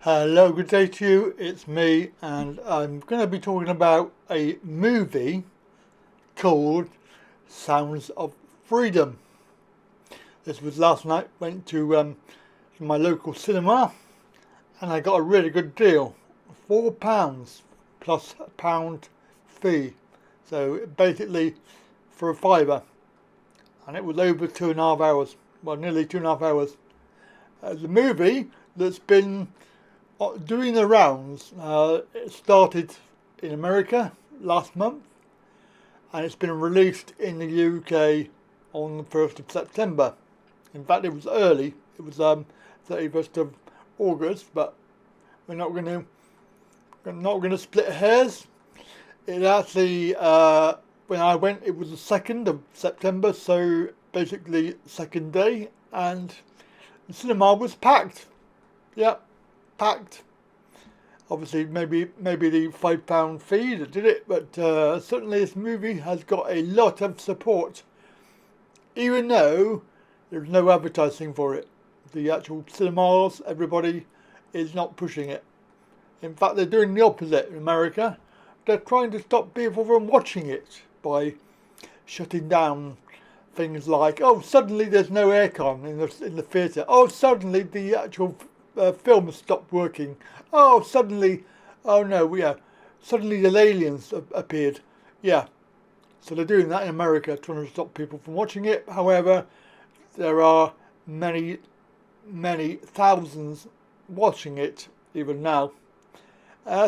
Hello, good day to you. It's me, and I'm going to be talking about a movie called Sounds of Freedom. This was last night. Went to my local cinema, and I got a really good deal. £4 plus a pound fee. So basically for a fiver, and it was over 2.5 hours. Well, nearly 2.5 hours. The movie that's been doing the rounds. It started in America last month, and it's been released in the UK on the 1st of September. In fact, it was early. It was 31st of August, but we're not going to split hairs. It actually, when I went, it was the 2nd of September, so basically second day, and the cinema was packed. Yeah, packed. Obviously, maybe the £5 fee that did it, but certainly this movie has got a lot of support, even though there's no advertising for it. The actual cinemas, everybody is not pushing it. In fact, they're doing the opposite in America. They're trying to stop people from watching it by shutting down things like, oh, suddenly there's no aircon in the theatre. Oh, suddenly the actual film has stopped working. Oh, suddenly, oh no, yeah, suddenly the aliens appeared. Yeah, so they're doing that in America, trying to stop people from watching it. However, there are many thousands watching it even now.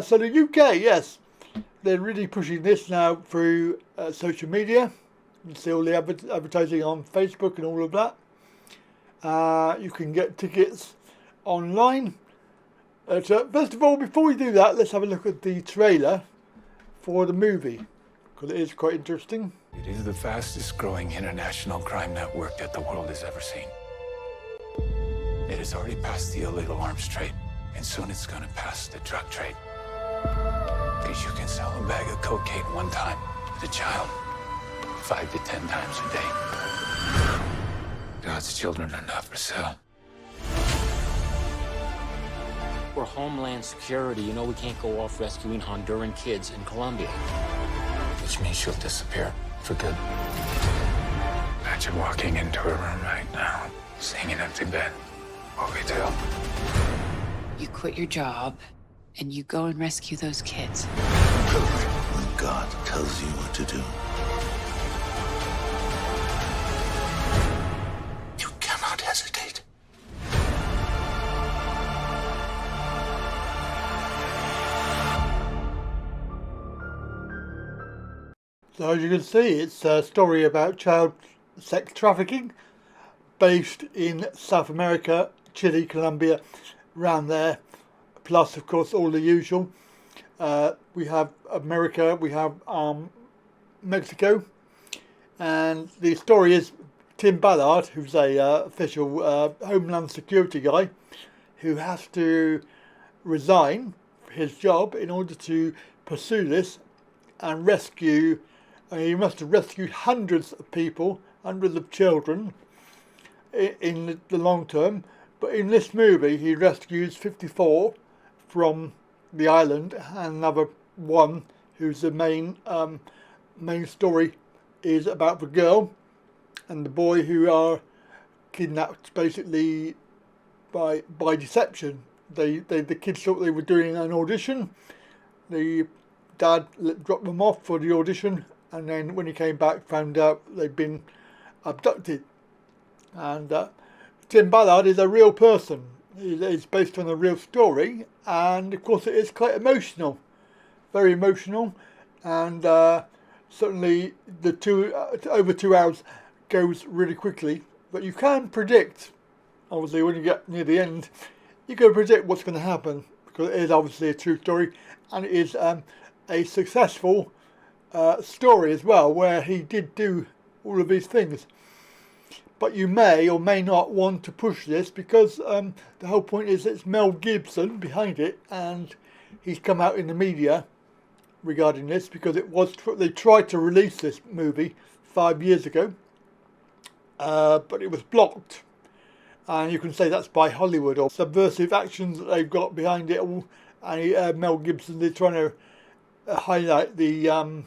So the UK, yes, they're really pushing this now through social media. You can see all the advertising on Facebook and all of that. You can get tickets online. First of all, before we do that, let's have a look at the trailer for the movie, because it is quite interesting. It is the fastest growing international crime network that the world has ever seen. It has already passed the illegal arms trade, and soon it's going to pass the drug trade. Because you can sell a bag of cocaine one time to a child 5 to 10 times a day. God's children are not for sale. We're Homeland Security. You know we can't go off rescuing Honduran kids in Colombia. Which means she'll disappear for good. Imagine walking into her room right now, seeing an empty bed. What we do? You quit your job, and you go and rescue those kids. When God tells you what to do, you cannot hesitate. So as you can see, it's a story about child sex trafficking based in South America, Chile, Colombia, around there. Plus, of course, all the usual. We have America, we have Mexico. And the story is Tim Ballard, who's a official Homeland Security guy, who has to resign his job in order to pursue this and rescue. He must have rescued hundreds of people, hundreds of children in the long term. But in this movie, he rescues 54 from the island, and another one who's the main story is about the girl and the boy who are kidnapped basically by deception. The kids thought they were doing an audition. The dad dropped them off for the audition, and then when he came back, found out they'd been abducted. And Tim Ballard is a real person. It's based on a real story, and of course it is quite emotional, very emotional, and certainly the over 2 hours goes really quickly. But you can predict, obviously, when you get near the end, you can predict what's going to happen, because it is obviously a true story, and it is a successful story as well, where he did do all of these things. But you may or may not want to push this, because the whole point is it's Mel Gibson behind it, and he's come out in the media regarding this, because they tried to release this movie 5 years ago, but it was blocked and you can say that's by Hollywood or subversive actions that they've got behind it all. And Mel Gibson, they're trying to highlight the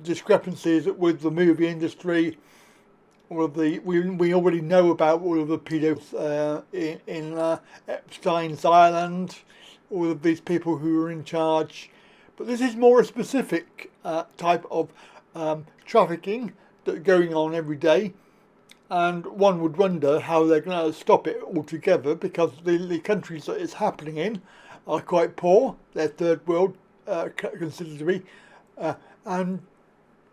discrepancies with the movie industry. All of the we already know about all of the pedos in Epstein's Island, all of these people who are in charge. But this is more a specific type of trafficking that's going on every day, and one would wonder how they're going to stop it altogether, because the countries that it's happening in are quite poor. They're third world considered to be, and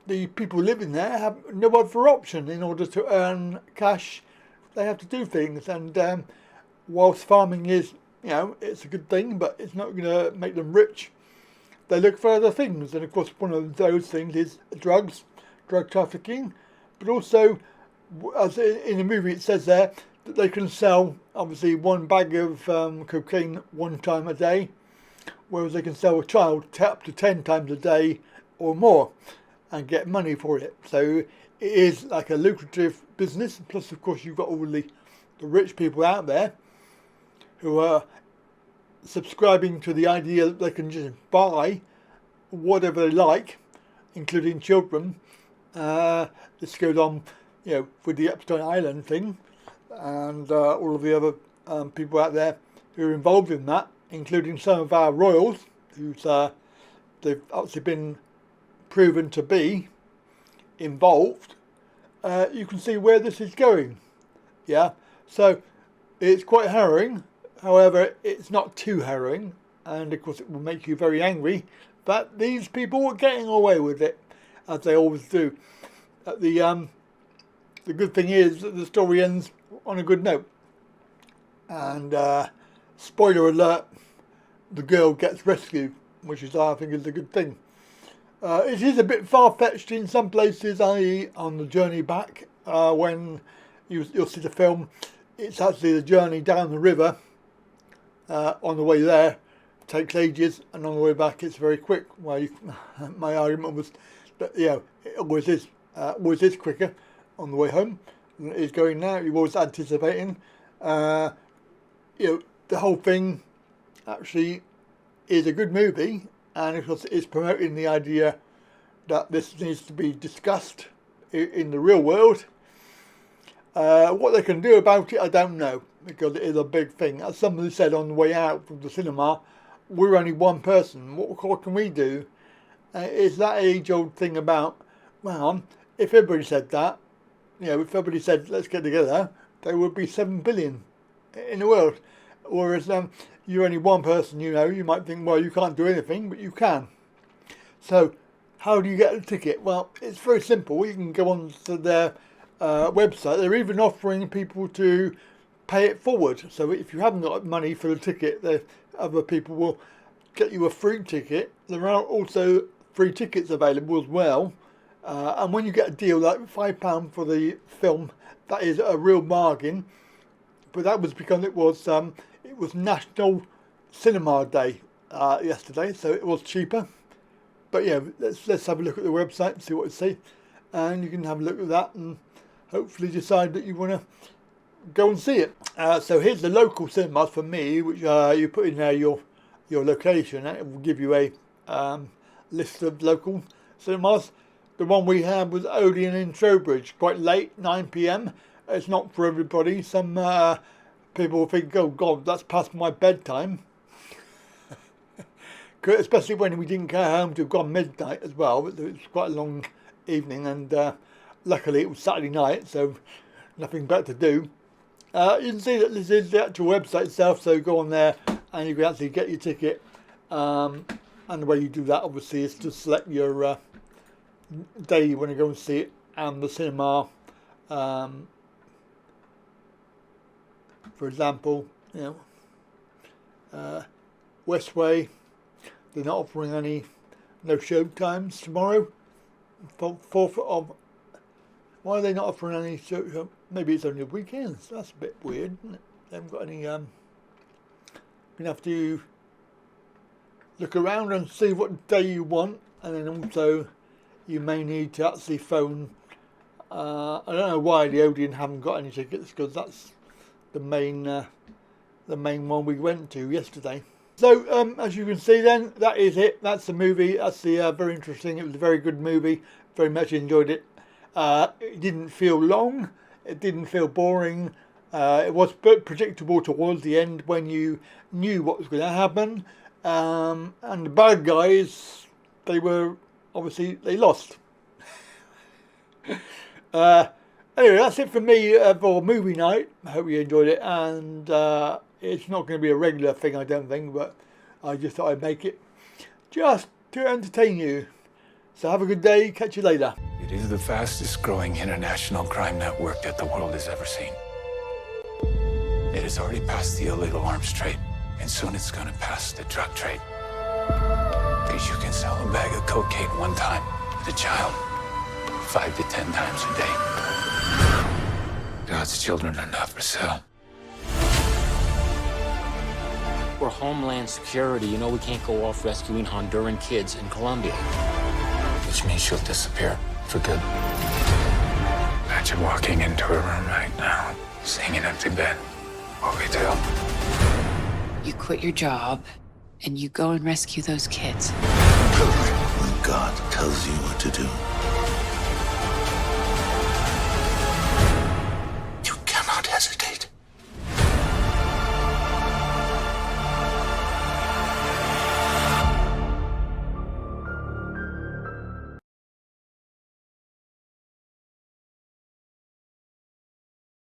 the people living there have no other option. In order to earn cash, they have to do things. And whilst farming is, it's a good thing, but it's not going to make them rich, they look for other things. And of course, one of those things is drug trafficking. But also, as in the movie it says there, that they can sell, obviously, one bag of cocaine one time a day, whereas they can sell a child up to 10 times a day or more and get money for it. So it is like a lucrative business. Plus, of course, you've got all the rich people out there who are subscribing to the idea that they can just buy whatever they like, including children. This goes on, with the Epstein Island thing, and all of the other people out there who are involved in that, including some of our royals, who's they've actually been proven to be involved. You can see where this is going. Yeah, so it's quite harrowing. However, it's not too harrowing, and of course it will make you very angry. But these people are getting away with it, as they always do. The good thing is that the story ends on a good note. And spoiler alert, the girl gets rescued, which is, I think, is a good thing. It is a bit far-fetched in some places, i.e. on the journey back. When you'll see the film, it's actually the journey down the river. On the way there, it takes ages, and on the way back, it's very quick. Well, my argument was that it always is quicker on the way home than it is going now. You're always anticipating. The whole thing actually is a good movie, and of course it's promoting the idea that this needs to be discussed in the real world. What they can do about it, I don't know, because it is a big thing. As somebody said on the way out from the cinema, we're only one person. What can we do? It's that age-old thing about, well, if everybody said that, if everybody said, let's get together, there would be 7 billion in the world. Whereas you're only one person, you might think, well, you can't do anything, but you can. So how do you get a ticket? Well, it's very simple. You can go on to their website. They're even offering people to pay it forward. So if you haven't got money for the ticket, the other people will get you a free ticket. There are also free tickets available as well. And when you get a deal like £5 for the film, that is a real bargain. But that was because it was National Cinema Day yesterday, so it was cheaper. But let's have a look at the website and see what it says, and you can have a look at that and hopefully decide that you want to go and see it. So here's the local cinemas for me, which you put in there your location, and it will give you a list of local cinemas. The one we had was Odeon in Trowbridge, quite late, 9 p.m. It's not for everybody. Some people think, oh God, that's past my bedtime. Especially when we didn't go home till gone midnight as well. It was quite a long evening, and luckily it was Saturday night, so nothing better to do. You can see that this is the actual website itself, so go on there and you can actually get your ticket. And the way you do that, obviously, is to select your day you want to go and see it, and the cinema. For example, Westway, they're not offering no show times tomorrow. 4th of, why are they not offering any show? Maybe it's only weekends. That's a bit weird, isn't it? They haven't got any. You're gonna have to look around and see what day you want, and then also you may need to actually phone. I don't know why the Odeon haven't got any tickets, because the main one we went to yesterday. So as you can see, then that is it. That's the movie. That's the very interesting. It was a very good movie. Very much enjoyed it. It didn't feel long. It didn't feel boring. It was predictable towards the end when you knew what was going to happen. And the bad guys, they were obviously they lost. Anyway, that's it for me for movie night. I hope you enjoyed it, and it's not going to be a regular thing, I don't think, but I just thought I'd make it just to entertain you. So have a good day. Catch you later. It is the fastest growing international crime network that the world has ever seen. It has already passed the illegal arms trade, and soon it's going to pass the drug trade. Because you can sell a bag of cocaine one time to a child 5 to 10 times a day. God's children are not for sale. We're Homeland Security. You know we can't go off rescuing Honduran kids in Colombia. Which means she'll disappear for good. Imagine walking into a room right now, seeing an empty bed. What we do? You quit your job and you go and rescue those kids. When God tells you what to do,